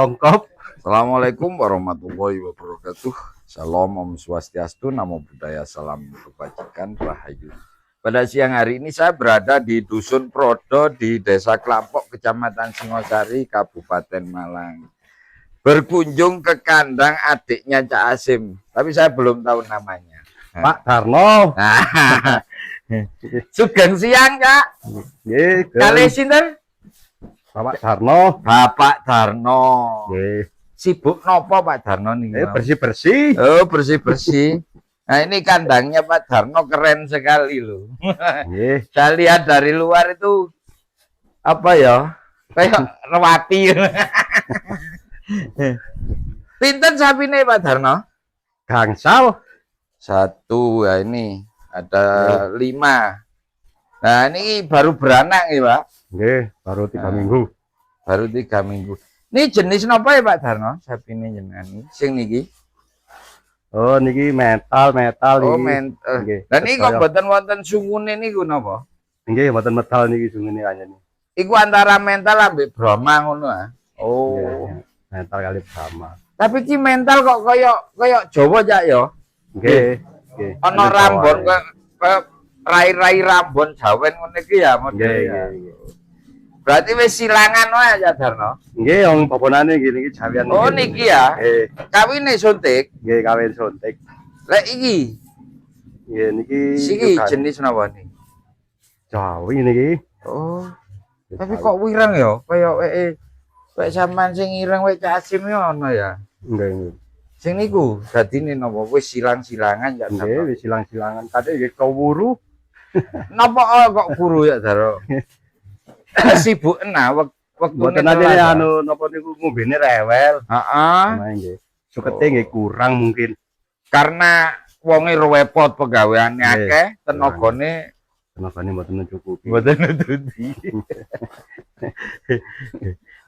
Tongkop. Assalamualaikum warahmatullahi wabarakatuh. Shalom, Om Swastiastu, Namo Buddhaya, Salam Kebajikan, Rahayu. Pada siang hari ini saya berada di Dusun Prodo di Desa Klampok, Kecamatan Singosari, Kabupaten Malang. Berkunjung ke kandang adiknya Cak Asim, tapi saya belum tahu namanya. Pak Darno. Sugeng siang, Kak. Kali sinten? Bapak Darno. Bapak Darno. Sibuk nopo Pak Darno nih? Bersih-bersih. Oh, bersih-bersih. Nah, ini kandangnya Pak Darno keren sekali loh. Saya lihat dari luar itu apa ya? Kayak rewati. Pinten sapine Pak Darno? Gangsal. Satu, ya ini ada 5. Nah, ini baru beranak ya Pak? Baru 3 minggu. Baru 3 minggu. Ini jenis apa ya Pak Darno? Sapine jenengan iki. Sing niki. Oh, niki mental. Oh, mental. Dan ini kok mboten wonten sungune niku napa? Nggih, mboten medal niki sungune anyane. Iku antara mental ambek Brahma ngono ah. Oh, mental kali Brahma. tapi ki mental kok kaya Jawa Cak ya? Nggih. Ana rambon kaya rai-rai rambon Jawen ngono iki ya model. Berarti wis silangan wae ya Darno. Nggih, wong baponane niki Jawian niki. Oh, niki ya. Kawine suntik. Nggih, kawin suntik. Lek iki. Nggih, niki siki jenis napa niki? Jawi niki. Oh. Tapi kok wirang ya? Kaya wek sampean sing ireng wek Cak Asim ya ono ya. Nggih. Sing niku dadine napa wis silang-silangan ya. Nggih, wis silang-silangan. Kadek nggih kewuru. Napa kok guru ya Daro? Sibuk enak wektune anu napa niku ngombene rewel. Heeh. Nggih. Sukete nggih kurang mungkin. Karena wonge repot pegaweane akeh, tenagane mboten mencukupi. Mboten nututi.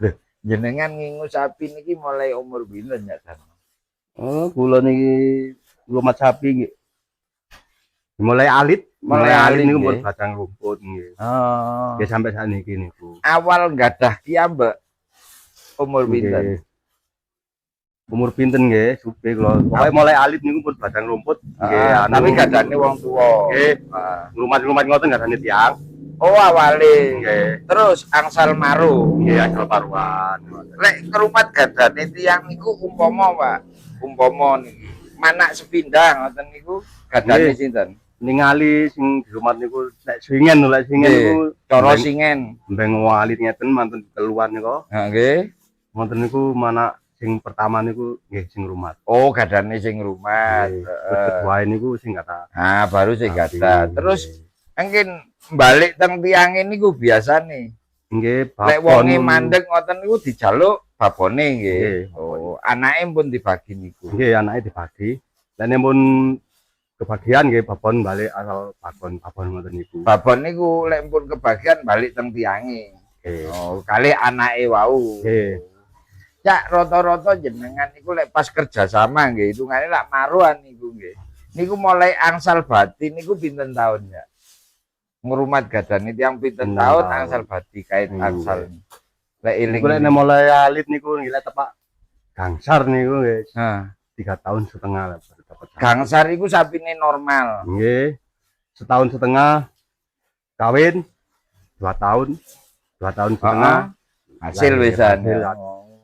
Lho, jenengan ngingu sapi niki mulai umur pinten ya, Darno? Oh, kula niki lumat sapi nggih. Mulai alit niku pun batang rumput nggih. Oh. Nggih sampai sakniki niku. Awal gadah ki ambek umur pinten? Umur pinten nggih, supe kula. Pokoke mulai alit niku pun batang rumput nggih. Tapi gadane wong tuwa. Nggih. Lumat-lumat ngoten gadane tiyang. Oh, awale. Nggih. Terus angsal maru. Nggih, angsal paruan. Lek kerumat gadane tiyang niku umpama, Pak. Umpama niki manak sepindang ngoten niku gadane sinten? Ningali sing di rumah niku nek singen niku cara singen mbeng walit ngeten manten keluar niku. Ha nggih. Wonten niku mana sing pertama niku nggih sing rumat. Oh, gadane sing rumat. Kedua niku sing kata. Ah, baru sing kata. Terus mungkin balik teng tiange niku biasane. Nggih, babon. Lek wonge mandeg ngoten niku dijaluk babone nggih. Oh, anake pun dibagi niku. Nggih, anake dibagi. Lan pun kebagian nggih babon balik asal babon ngoten niku. Babon niku lek pun kebagian balik teng tiange. Oh, kali anake wau. Nggih. Cak rata-rata jenengan niku lek pas kerja sama nggih hitungane lak maruan niku nggih. Niku mulai angsal bati niku pinten tahun ya? Ngrumat gadane tiyang pinten tahun angsal bati kait angsal. Lek eling nek mulai alit niku nggih lek tepak gangsar niku nggih. 3,5 tahun lah. Gangsar iku sapine normal. Nggih. 1,5 tahun kawin 2 tahun. 2 tahun setengah hasil wisan.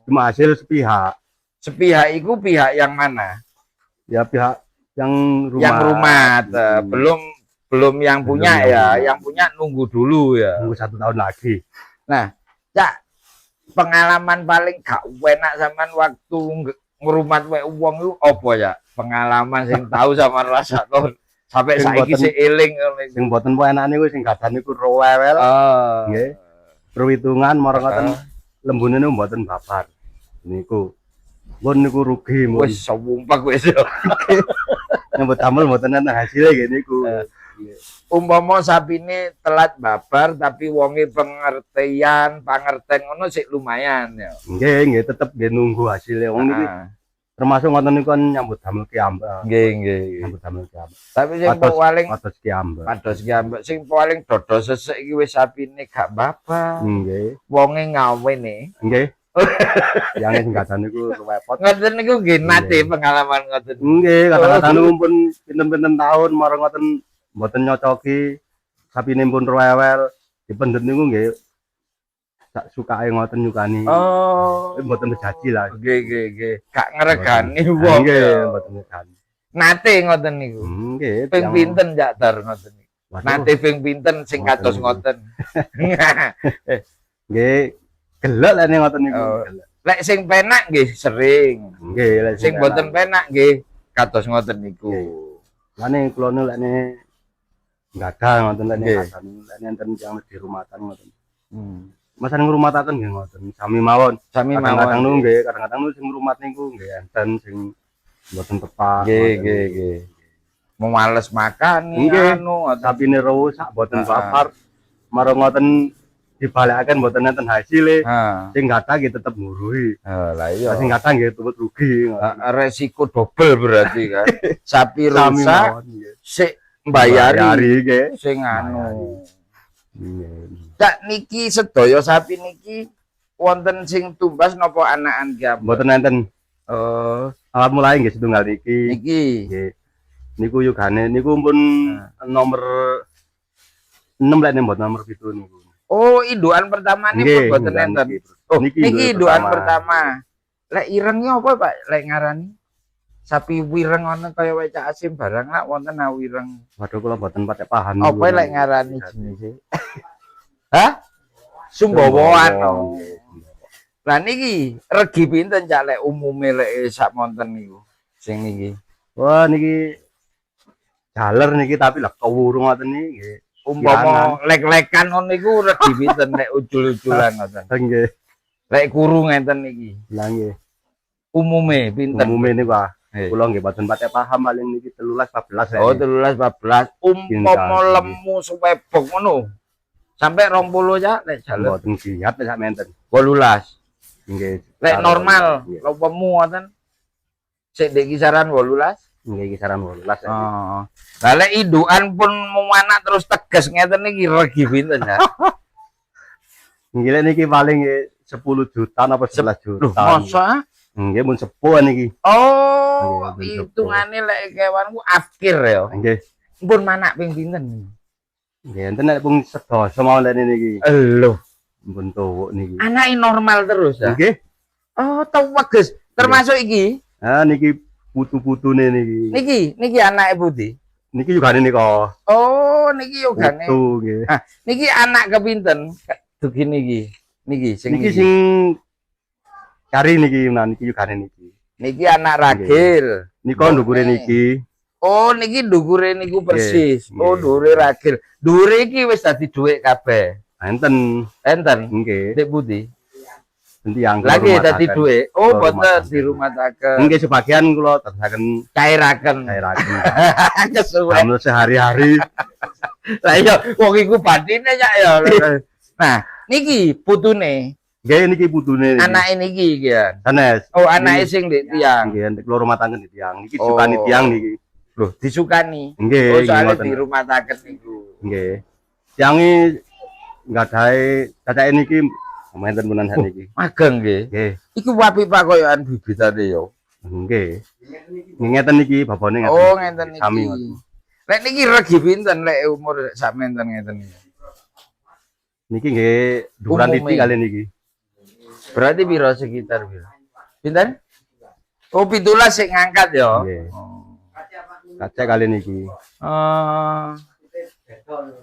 Cuma hasil sepihak. Sepihak itu pihak yang mana? Ya pihak yang rumah. Yang rumat, belum yang punya ya. Yang punya nunggu dulu ya. Nunggu 1 tahun lagi. Nah, Cak, pengalaman paling gak enak sampean waktu ngrumat wek wong itu apa ya? Pengalaman sing tahu sama rasa tuh sampai saiki sing eling sing mboten enak niku sing gadan niku rewel. Nggih. Perhitungan marang ngoten lembune niku mboten babar. Niku. Mun niku rugi mun. Wis sumpah wis. Nyambut damel mboten ana hasile nggih niku. Umpama sapine telat babar tapi wonge pangerten ngono sik lumayan ya. Nggih, tetep nggih nunggu hasilnya wong niki. Termasuk ngoten niku kan nyambut damel ki ambek. Nggih. Nyambut damel ki ambek. Tapi sing paling pados ki ambek. Pados ki ambek sing paling dodo sesek iki wis sapine gak babar. Nggih. Wonge ngawene. Nggih. Yang sing gadan niku repot. Ngoten niku nggih nate pengalaman ngoten. Nggih, kadang-kadang niku pun pinten-pinten tahun marang ngoten mboten nyocoki. Sapine pun rewel, dipendet niku nggih sak sukae ngoten nyukani. Oh. Mboten terjadi lah. Nggih. Gak ngregani wong. Nggih, mboten terjadi. Nate ngoten niku. Nggih. Ping pinten Cak Dar ngoten niku. Waduh. Nate ping pinten sing kados ngoten. Nggih, gelek lek ngoten niku. Oh. Lek sing penak nggih sering. Nggih, lek Sing boten penak nggih kados ngoten niku. Lane kula nu lekne gadah ngoten lekne Nggih. gadah lekne enten yang di rumatan ngoten. Masan ngrumataken nggih ngoten. Sami mawon. Sami Kadang-kadang mawon. nu nggih, kadang-kadang nu sing ngrumat niku nggih enten sing mboten tepat. Nggih. Mau males makan Nggih. anu ngoten. Sapine rusak boten Ah. papar. Marang ngoten dibalekaken boten enten hasile. Ha. Sing gadah nggih tetep nguruhi. Lah iya. Sing gadah nggih tuwet rugi. Resiko double berarti kan. Sapi Sami rusak mawon nggih. sik mbayari nggih. sing anu. Nggih. Cak niki sedaya sapi niki wonten sing tumbas napa anakan ki apa? Mboten enten. Oh, Awal mulai nggih setunggal iki. niki. Nggih. Niku yugane niku pun nomor 6 lek mboten nomor 7 niku. Oh, indukan pertama ini Nggih, mboten nggih, enten. niki. Oh, Niki niki indukan indukan pertama. pertama. Lek irengnya apa, Pak? Lek ngarani? Sapi wireng ngono kaya wae Cak Asim barang lak wonten wireng. Waduh kula mboten patek paham. Apa lek ngarani jenenge? Hah? Sumbawan. Oh. Lah niki regi pinten Cak lek umume lek sak monten niku? Sing niki. Wah niki jaler niki tapi lek kawurung ngoten niki nggih. Umpama lek-lekan ngono niku regi pinten lek ucul-uculan ngoten. Nggih. Lek kuru ngenten niki. Lah nggih. Umume pinten? Umume niku ah. Eh. Kula nggih mboten patek paham paling niki 13 14 Oh, 13 14. Umpama Pinten. lemu suwebok ngono. Sampai 20 ya lek jalan. mboten giat sak menten. 18. Nggih. Lek normal Nggih. lemu ngoten. Sik ndek kisaran 18. Nggih kisaran 18. Oh. Lah lek indukan pun mau anak terus tegas ngeten iki regi pinten ya? Nggih lek niki paling 10 juta apa 11 Loh, juta. masa? Nggih mun sepuh niki. Oh, Nggih, hitungane lek kewanku akhir ya. Nggih. Pun manak ping pinten? Nggih enten nek pun sedasa mawon lek niki. Lho, Mpun tuwuk niki. anake normal terus ya. Nggih. Oh, teweges. Termasuk iki. Ah niki putu-putune niki. Niki anake putih. Niki jugane nika. Oh, niki yogane. Putu nggih. Ah, niki anak kepinten? Dugi niki. Niki sing Niki sing kari niki nah niki jugane niki. niki anak ragil. Nika ndukure niki. Oh, niki ndukure niku persis. Nggih, Oh, nggih. ndukure ragil. Ndukure iki wis dadi dhuwit kabeh. Enten Enten. nggih. Ndek putih. Endi yang Lagi dadi dhuwit. Oh, Rumah boten tangga. di rumah tangga. Nggih sebagian kula terusaken Cairaken. cairaken. Kesuwen. Damel sehari-hari. Lah iya, wong iku batine ya ya. Nah, niki putune, Nggih niki putune niki. anake niki iki ya. Sanes. Oh, anake sing ndek tiang. Nggih nek kula rumah tangga di tiang. Niki Oh. sukani tiang niki. Loh, disukani. Nggih, Oh, soalnya ngoten. di rumah tangga niku. Nggih. Tiange nggadahe cacake niki menten punan sak niki. Magang nggih. Nggih. Iku apik Pak koyokan bibitane yo. Nggih. Ngeten niki babone ngeten. Oh, ngenten niki. Sami ngoten. Lek niki regi pinten lek umur sak menten ngeten iki. Niki nggih duran Umume. titik kali niki. Berarti piro sekitar piro? Pinten? Oh, 17 sing ngangkat yo. Nggih. Oh. Cacak kali niki.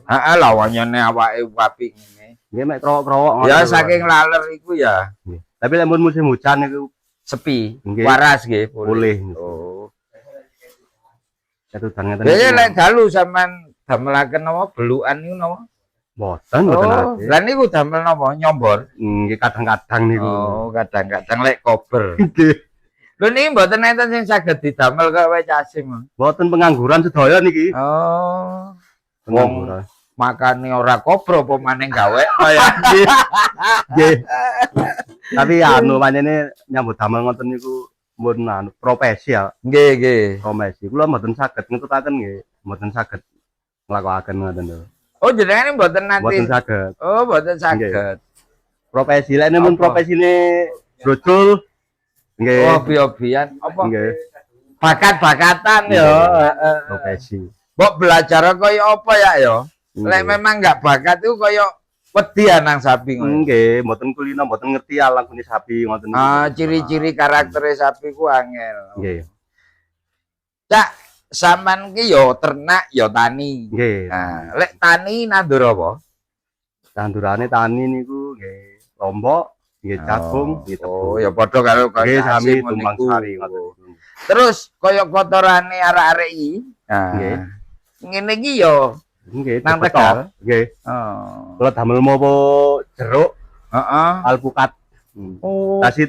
Heeh, lawanyane awake apik ngene. Nggih mek krowok-krowok Ya ngoten. saking laler iku ya Nggih. Tapi lek mun musim hujan niku sepi, Nggih. waras nggih, boleh. Oh. Ketudan ngeten. Dene lek dalu sampean damelaken napa belukan niku napa? Boten boten Oh, ate. lah niku damel napa? Nyombor. Nggih kadang-kadang niku. Oh, kadang-kadang lek kober. Nggih. Lho niki mboten enten sing saged didamel kaya wae Casim. Boten pengangguran sedaya niki. Oh, Pengangguran. makane ora kobro apa maning gawe kaya. Nggih. Nggih. Tapi anu pancene nyambut damel ngoten niku mun anu profesi ya, Nggih, nggih. profesi. Kula mboten saged ngetutaken nggih, mboten saged nglakokaken ngoten lho. Oh, jenengan mboten nanti. Mboten saged. Oh, mboten saged. Profesi lek mun Apa? profesine brojol. Nggih. Hobi-hobian apa? Nggih. Bakat-bakatan ya. Profesi. Mbok belajar kaya apa ya ya? Lek memang nggak bakat itu kaya wedi nang sapi ngono. Nggih, mboten kulino, mboten ngerti alangune sapi ngoten niku. Ciri-ciri karakter sapi ku angel. Nggih. Cak, sampean ki yo ternak yo tani. Nggih. Nah, lek tani nandur apa? Tandurane tani niku nggih lombok, nggih jagung, nggih Oh, tebu. ya padha karo Nggih sami Kasim tumpang niku. sari ngoten niku. Terus kaya kotorane arek-arek iki. Nggih. Nah, ngene iki yo Nggih, nang dipetok. Tegal. Nggih. Oh. Kalau damel mopo jeruk Heeh. alpukat. Oh, Tasih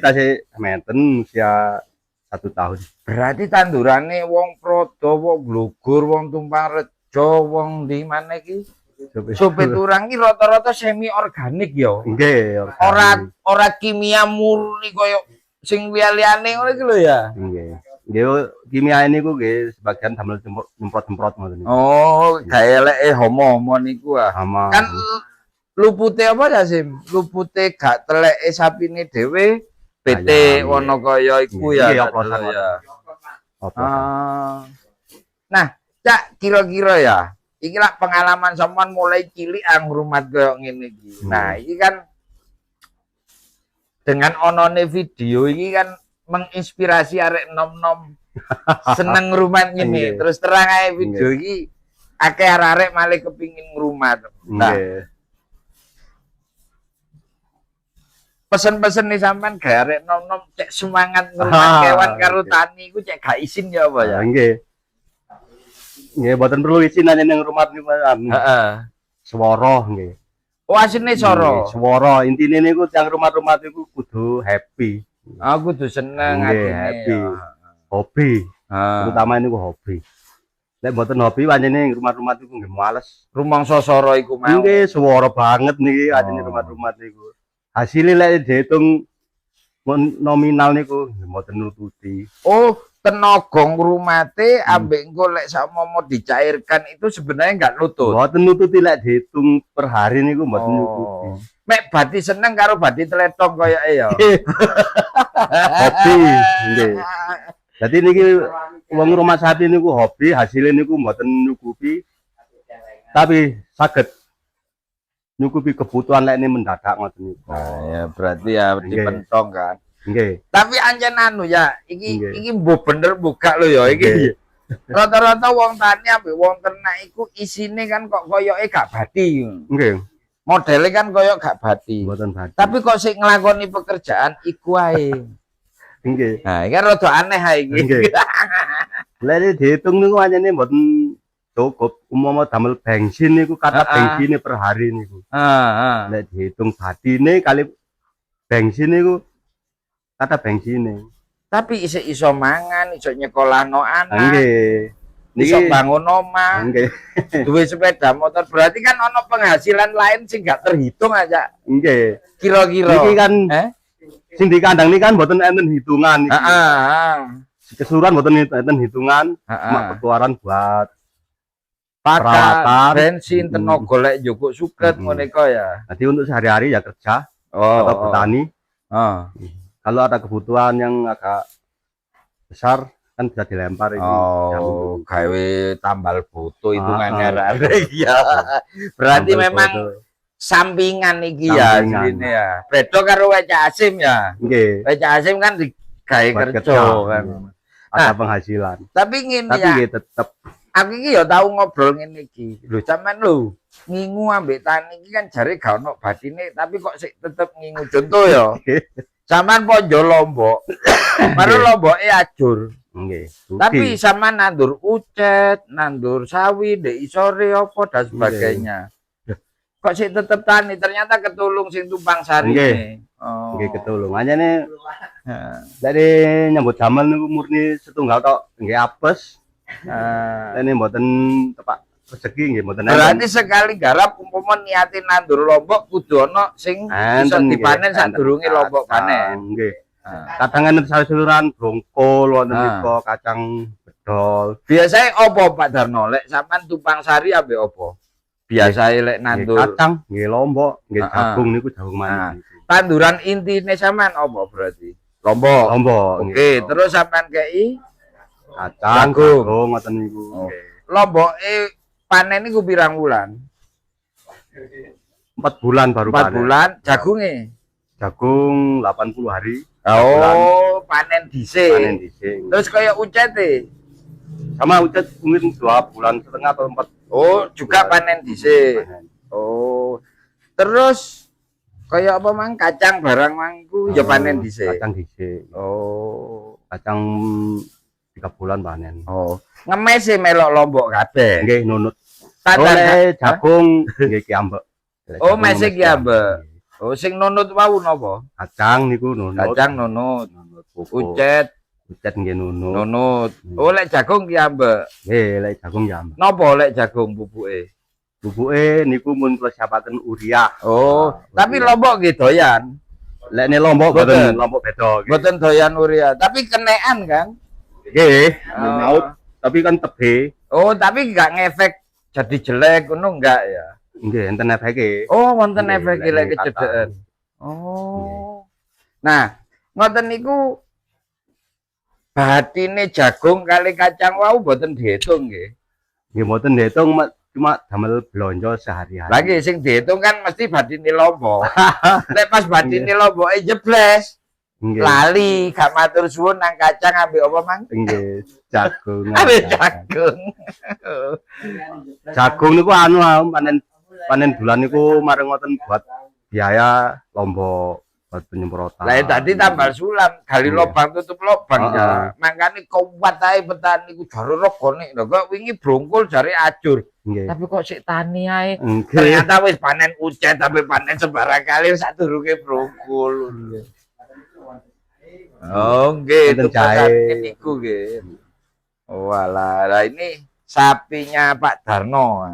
menten usia 1 tahun. berarti tandurane wong Prodo, wong Glogur, wong Tumpang Rejo, wong di mana iki? Sope turang ki rata-rata semi organik yo. Nggih, Ora kimia murni koyo sing liya-liyane ngono iki lho ya. nggih. Nggih, kimia niku nggih sebagian damel semprot-semprot ngoten niku. Oh, gawe eleke homo-homo niku ah. Sama. Kan lupute apa ya, Sim? Lupute gak teleke sapine dhewe PT Ayam, wono kaya iku ya. Iya, tak oplosan, delok ya. Apa? Nah, Cak, kira-kira ya, iki lah pengalaman sampean mulai cilik ngrumat koyo ngene iki. Nah, iki kan dengan onone video iki kan menginspirasi arek nom-nom seneng ngrumat ngene. Nggih. Terus terang ae video iki akeh arek malah kepingin ngrumat. Nah, Nggih. pesen-pesen nih sampean gak arek nom-nom cek semangat ngrumat kewan karo tani iku cek gak isin ya apa ya? Nggih. Nggih, mboten perlu izin aja ning rumah niku. Heeh. Swara nggih. Oh, asine soro. Swara, intine niku tiyang rumah-rumah iku kudu happy. Aku tuh seneng Nggih, atine. happy. Ya. Hobi. Heeh. Terutama niku hobi. Nek mboten hobi pancene rumah-rumah iku nggih males. Rumangsa soro iku mau. Nggih, swara banget niki ajene rumah-rumah niku. Hasilnya lek dihitung nominal niku mboten nututi. Oh, tenaga ngrumate ambek engko lek sakmomo dicairkan itu sebenarnya enggak nutut. Mboten nututi lek dihitung per hari niku mboten nututi. Mek bati seneng karo bati tletong koyoke ya. Hobi, nggih. Jadi niki wong rumah sapi niku hobi, hasilnya niku mboten nyukupi. Tapi saged nyukupi kebutuhan lek ini mendadak ngoten niku. Nah, ya berarti ya dipentong kan. Nggih. Tapi anjen anu ya, iki Nggih. iki mbok bener buka lho ya iki. Nggih. Rata-rata wong tani ambek wong ternak iku isine kan kok koyoke gak bati. Nggih. Modelnya kan koyok gak bati. Mboten bati. Tapi kok sik nglakoni pekerjaan iku ae. Nggih. Nah, iki kan rada aneh ae iki. Nggih. Lek dihitung niku pancene mboten cukup. Umpama damel bensin niku kata bensinnya per hari niku. Heeh. Lek dihitung batine kali bensin niku kata bensinnya. Tapi iso mangan, iso nyekolahno anak, Nggih. iso bangun omah, Nggih. duwe sepeda motor. Berarti kan ono penghasilan lain sing gak terhitung aja. Nggih. Kira-kira. Niki kan sing di kandang niki kan mboten enten hitungan iki. Heeh. Keseluruhan mboten enten hitungan, cuma keluaran buat perawatan, bensin, tenaga lek njukuk suket ngono iku ya. Jadi untuk sehari-hari ya kerja atau bertani. Kalau ada kebutuhan yang agak besar kan bisa dilempar itu. Oh, gawe tambal butuh hitungannya iya. Berarti memang sampingan iki ya sini ya. Beda karo Weca Asim ya. Nggih. Weca Asim kan digawe kerja kan. Ada penghasilan. Tapi ngene Tapi ya. nggih tetep Aku iki ya tau ngobrol ngene iki. Lho sampean lho, ngingu ambek tani iki kan jare gak ono batine tapi kok sik tetep ngingu. Contoh ya. Sampean ponjo Lombok. Baru Lomboke ajur. nggih. Tapi sampean nandur ucet, nandur sawi, ndek isore apa dan sebagainya. Kok sik tetep tani ternyata ketulung sing tumpang sari. Oh. Nggih ketulung. Anyane dari nyambut damel niku murni setunggal tok nggih apes. Ini mboten tepak rezeki nggih mboten. Berarti sekali garap umpama niatin nandur Lombok kudu ana sing bisa dipanen sadurunge Lombok panen. Nggih. Kadang enten sayur-sayuran brongkol wonten nika kacang bedol. Biasanya opo Pak Darno lek sampean tumpang sari ambek opo? Biasane lek nandur kacang nggih Lombok, nggih jagung niku jagung manis. tanduran intine sampean apa berarti? Lombok. Lombok. Oke, terus sampean kei Kacang, jagung. jagung ngoten niku. Oh. Nggih. Lomboke panen niku pirang wulan? 4 bulan baru 4 panen. bulan. Jagunge? Jagung 80 hari. Oh, panen dhisik. Panen dhisik. Terus kaya ucete? Sama ucet mungkin 2 bulan setengah atau 4. Oh, juga panen dhisik. Panen. Oh. Terus kaya apa mang kacang barang mangku ya panen dhisik. Kacang dhisik. Oh. Kacang 3 bulan panen. Oh. Ngemes e melok Lombok kabeh. Nggih nunut. Tandang Oleh jagung nggih ki ambek. Oh, mesek ki ambek. Oh, sing nunut wau napa? Kacang niku nunut. Kacang nunut. Nunut pupuk. Ucet Ucet nggih nunut. nunut. Oh, lek jagung ki ambek. Nggih lek jagung ya ambek. Napa lek jagung pupuke? Pupuke niku mun persiapaken urea. Oh, tapi Lombok nggih doyan. Lek ne Lombok Boten. boten Lombok beda. nggih. Mboten doyan urea, tapi kenekan kan? Nggih, Oh. maut tapi kan tebe. Oh, tapi nggak ngefek jadi jelek ngono enggak ya? Nggih enten efeke. Oh, wonten Nggih, efek lek lek ning kecedeken. kata. Oh. Nah, ngoten niku batine jagung kali kacang wau mboten dihitung nggih. Nggih mboten diitung cuma damel blonjo sehari-hari. Lagi sing dihitung kan mesti batine Lombok. Lek pas batine Lomboke jebles, Nggih. lali gak matur suwun nang kacang ambek apa mang? Nggih, jagung. Ambek jagung. Jagung niku anu panen bulan niku mareng ngoten buat biaya Lombok buat penyemprotan. Lah tadi tambal sulam, gali Iya. lobang tutup lobang Heeh. ya. Makane kuat ae petani ku jare regane. Lho kok wingi brongkol jare ajur. Nggih. Tapi kok sik tani ae. Nggih. Ternyata wis panen ucet tapi panen sembarang kali sadurunge brongkol. Oh, nggih, Wonten itu pesan jahe. niku nggih. Oh, alah. Lah ini sapinya Pak Darno.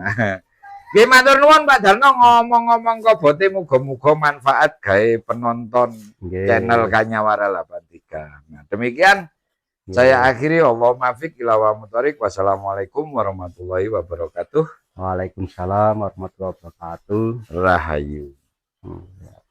Nggih matur nuwun Pak Darno ngomong-ngomong kok bote muga-muga manfaat gawe penonton Nggih. channel Kanyawara 83. Nah, demikian saya akhiri Allahumma fiq ila wa mutariq. Wassalamualaikum warahmatullahi wabarakatuh. Waalaikumsalam warahmatullahi wabarakatuh. Rahayu. Hmm.